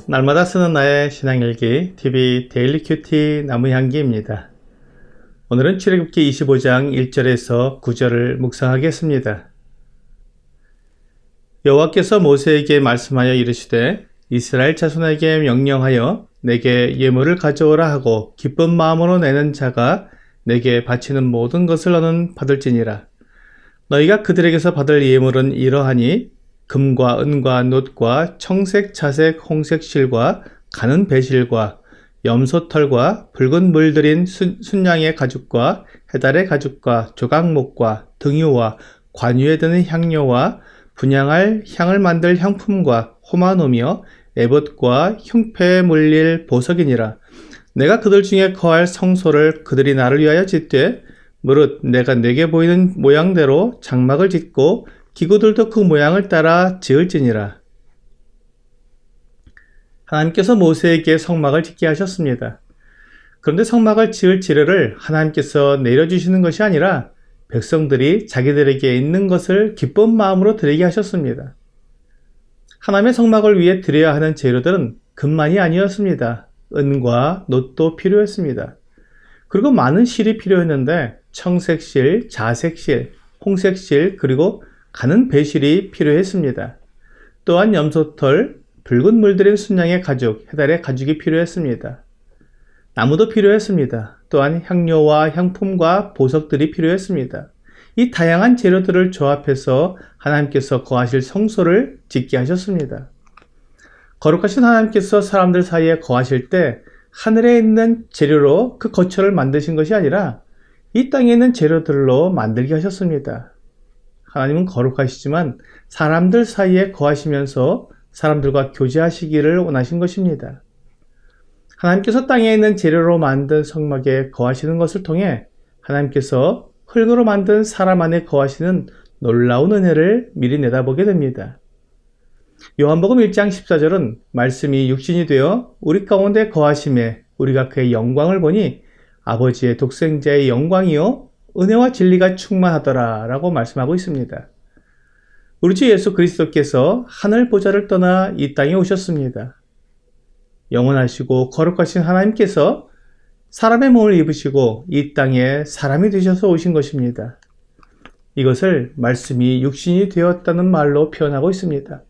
날마다 쓰는 나의 신앙일기 TV 데일리 큐티 나무향기입니다. 오늘은 출애굽기 25장 1절에서 9절을 묵상하겠습니다. 여호와께서 모세에게 말씀하여 이르시되 이스라엘 자손에게 명령하여 내게 예물을 가져오라 하고 기쁜 마음으로 내는 자가 내게 바치는 모든 것을 너는 받을지니라. 너희가 그들에게서 받을 예물은 이러하니 금과 은과 놋과 청색, 자색, 홍색 실과 가는 배실과 염소털과 붉은 물들인 순양의 가죽과 해달의 가죽과 조각목과 등유와 관유에 드는 향료와 분향할 향을 만들 향품과 호마노며 에봇과 흉패에 물릴 보석이니라. 내가 그들 중에 거할 성소를 그들이 나를 위하여 짓되 무릇 내가 내게 보이는 모양대로 장막을 짓고 기구들도 그 모양을 따라 지을지니라. 하나님께서 모세에게 성막을 짓게 하셨습니다. 그런데 성막을 지을 재료를 하나님께서 내려주시는 것이 아니라 백성들이 자기들에게 있는 것을 기쁜 마음으로 드리게 하셨습니다. 하나님의 성막을 위해 드려야 하는 재료들은 금만이 아니었습니다. 은과 놋도 필요했습니다. 그리고 많은 실이 필요했는데 청색실, 자색실, 홍색실, 그리고 가는 배실이 필요했습니다. 또한 염소털, 붉은 물들인 순양의 가죽, 해달의 가죽이 필요했습니다. 나무도 필요했습니다. 또한 향료와 향품과 보석들이 필요했습니다. 이 다양한 재료들을 조합해서 하나님께서 거하실 성소를 짓게 하셨습니다. 거룩하신 하나님께서 사람들 사이에 거하실 때 하늘에 있는 재료로 그 거처를 만드신 것이 아니라 이 땅에 있는 재료들로 만들게 하셨습니다. 하나님은 거룩하시지만 사람들 사이에 거하시면서 사람들과 교제하시기를 원하신 것입니다. 하나님께서 땅에 있는 재료로 만든 성막에 거하시는 것을 통해 하나님께서 흙으로 만든 사람 안에 거하시는 놀라운 은혜를 미리 내다보게 됩니다. 요한복음 1장 14절은 말씀이 육신이 되어 우리 가운데 거하심에 우리가 그의 영광을 보니 아버지의 독생자의 영광이요 은혜와 진리가 충만하더라 라고 말씀하고 있습니다. 우리 주 예수 그리스도께서 하늘 보좌를 떠나 이 땅에 오셨습니다. 영원하시고 거룩하신 하나님께서 사람의 몸을 입으시고 이 땅에 사람이 되셔서 오신 것입니다. 이것을 말씀이 육신이 되었다는 말로 표현하고 있습니다.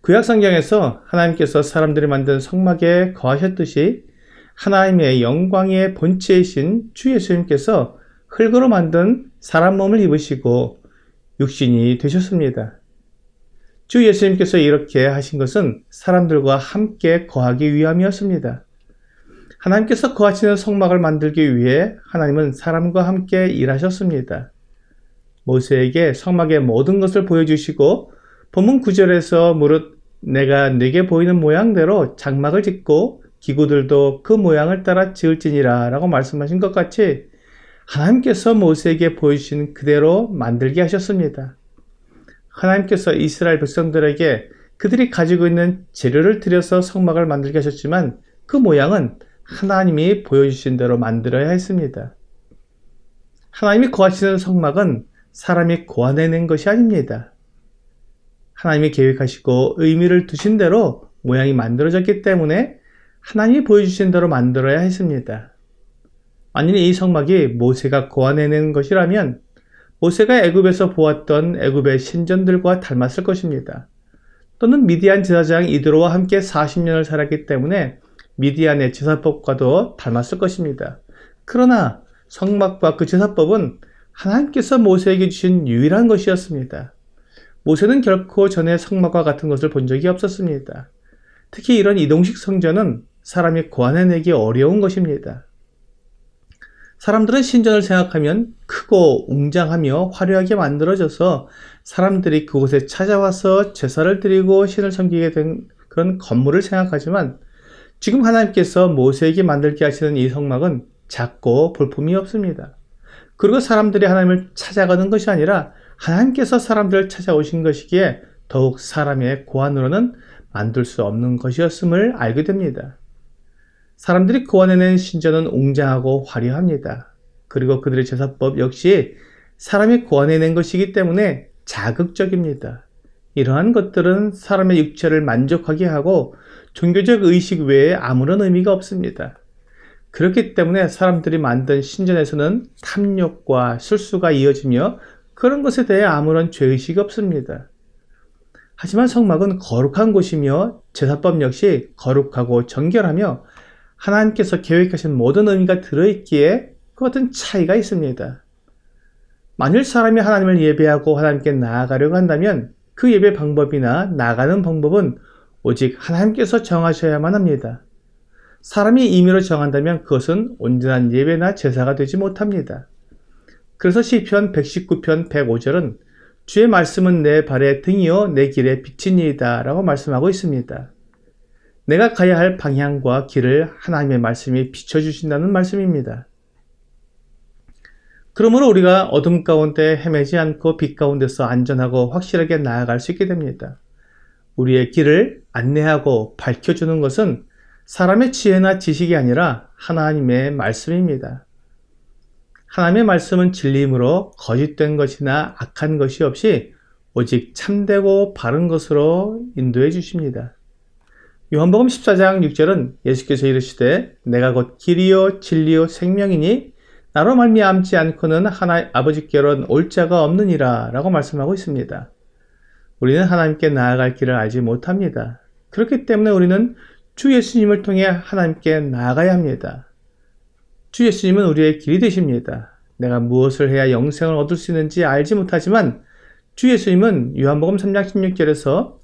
구약성경에서 하나님께서 사람들이 만든 성막에 거하셨듯이 하나님의 영광의 본체이신 주 예수님께서 흙으로 만든 사람 몸을 입으시고 육신이 되셨습니다. 주 예수님께서 이렇게 하신 것은 사람들과 함께 거하기 위함이었습니다. 하나님께서 거하시는 성막을 만들기 위해 하나님은 사람과 함께 일하셨습니다. 모세에게 성막의 모든 것을 보여주시고 본문 9절에서 무릇 내가 네게 보이는 모양대로 장막을 짓고 기구들도 그 모양을 따라 지을지니라 라고 말씀하신 것 같이 하나님께서 모세에게 보여주신 그대로 만들게 하셨습니다. 하나님께서 이스라엘 백성들에게 그들이 가지고 있는 재료를 들여서 성막을 만들게 하셨지만 그 모양은 하나님이 보여주신 대로 만들어야 했습니다. 하나님이 거하시는 성막은 사람이 고안해낸 것이 아닙니다. 하나님이 계획하시고 의미를 두신 대로 모양이 만들어졌기 때문에 하나님이 보여주신 대로 만들어야 했습니다. 만일 이 성막이 모세가 고안해낸 것이라면 모세가 애굽에서 보았던 애굽의 신전들과 닮았을 것입니다. 또는 미디안 제사장 이드로와 함께 40년을 살았기 때문에 미디안의 제사법과도 닮았을 것입니다. 그러나 성막과 그 제사법은 하나님께서 모세에게 주신 유일한 것이었습니다. 모세는 결코 전에 성막과 같은 것을 본 적이 없었습니다. 특히 이런 이동식 성전은 사람이 고안해내기 어려운 것입니다. 사람들은 신전을 생각하면 크고 웅장하며 화려하게 만들어져서 사람들이 그곳에 찾아와서 제사를 드리고 신을 섬기게 된 그런 건물을 생각하지만 지금 하나님께서 모세에게 만들게 하시는 이 성막은 작고 볼품이 없습니다. 그리고 사람들이 하나님을 찾아가는 것이 아니라 하나님께서 사람들을 찾아오신 것이기에 더욱 사람의 고안으로는 만들 수 없는 것이었음을 알게 됩니다. 사람들이 고안해낸 신전은 웅장하고 화려합니다. 그리고 그들의 제사법 역시 사람이 고안해낸 것이기 때문에 자극적입니다. 이러한 것들은 사람의 육체를 만족하게 하고 종교적 의식 외에 아무런 의미가 없습니다. 그렇기 때문에 사람들이 만든 신전에서는 탐욕과 술수가 이어지며 그런 것에 대해 아무런 죄의식이 없습니다. 하지만 성막은 거룩한 곳이며 제사법 역시 거룩하고 정결하며 하나님께서 계획하신 모든 의미가 들어있기에 그 어떤 차이가 있습니다. 만일 사람이 하나님을 예배하고 하나님께 나아가려고 한다면 그 예배 방법이나 나가는 방법은 오직 하나님께서 정하셔야만 합니다. 사람이 임의로 정한다면 그것은 온전한 예배나 제사가 되지 못합니다. 그래서 시편 119편 105절은 주의 말씀은 내 발의 등이요 내 길의 빛이니이다 라고 말씀하고 있습니다. 내가 가야 할 방향과 길을 하나님의 말씀이 비춰주신다는 말씀입니다. 그러므로 우리가 어둠 가운데 헤매지 않고 빛 가운데서 안전하고 확실하게 나아갈 수 있게 됩니다. 우리의 길을 안내하고 밝혀주는 것은 사람의 지혜나 지식이 아니라 하나님의 말씀입니다. 하나님의 말씀은 진리이므로 거짓된 것이나 악한 것이 없이 오직 참되고 바른 것으로 인도해 주십니다. 요한복음 14장 6절은 예수께서 이르시되 내가 곧 길이요 진리요 생명이니 나로 말미암지 않고는 하나님 아버지께로는 올 자가 없느니라 라고 말씀하고 있습니다. 우리는 하나님께 나아갈 길을 알지 못합니다. 그렇기 때문에 우리는 주 예수님을 통해 하나님께 나아가야 합니다. 주 예수님은 우리의 길이 되십니다. 내가 무엇을 해야 영생을 얻을 수 있는지 알지 못하지만 주 예수님은 요한복음 3장 16절에서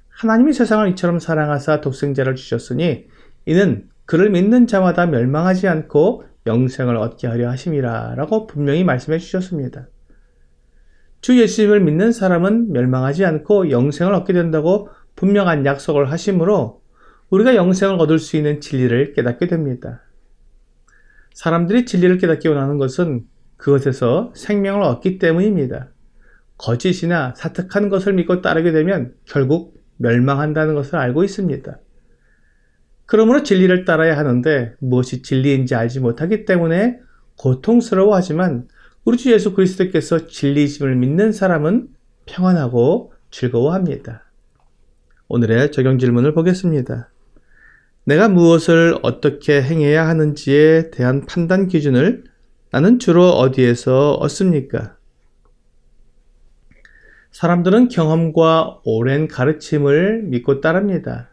하나님이 세상을 이처럼 사랑하사 독생자를 주셨으니 이는 그를 믿는 자마다 멸망하지 않고 영생을 얻게 하려 하심이라 라고 분명히 말씀해 주셨습니다. 주 예수님을 믿는 사람은 멸망하지 않고 영생을 얻게 된다고 분명한 약속을 하심으로 우리가 영생을 얻을 수 있는 진리를 깨닫게 됩니다. 사람들이 진리를 깨닫기 원하는 것은 그것에서 생명을 얻기 때문입니다. 거짓이나 사특한 것을 믿고 따르게 되면 결국 멸망한다는 것을 알고 있습니다. 그러므로 진리를 따라야 하는데 무엇이 진리인지 알지 못하기 때문에 고통스러워하지만 우리 주 예수 그리스도께서 진리이심을 믿는 사람은 평안하고 즐거워합니다. 오늘의 적용 질문을 보겠습니다. 내가 무엇을 어떻게 행해야 하는지에 대한 판단 기준을 나는 주로 어디에서 얻습니까? 사람들은 경험과 오랜 가르침을 믿고 따릅니다.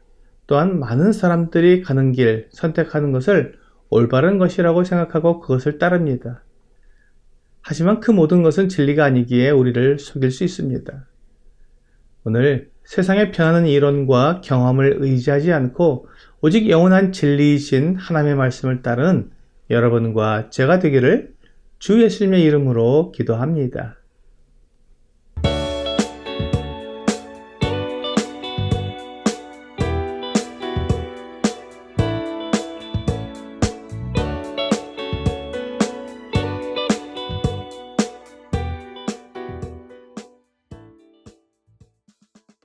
또한 많은 사람들이 가는 길, 선택하는 것을 올바른 것이라고 생각하고 그것을 따릅니다. 하지만 그 모든 것은 진리가 아니기에 우리를 속일 수 있습니다. 오늘 세상에 변하는 이론과 경험을 의지하지 않고 오직 영원한 진리이신 하나님의 말씀을 따르는 여러분과 제가 되기를 주 예수님의 이름으로 기도합니다.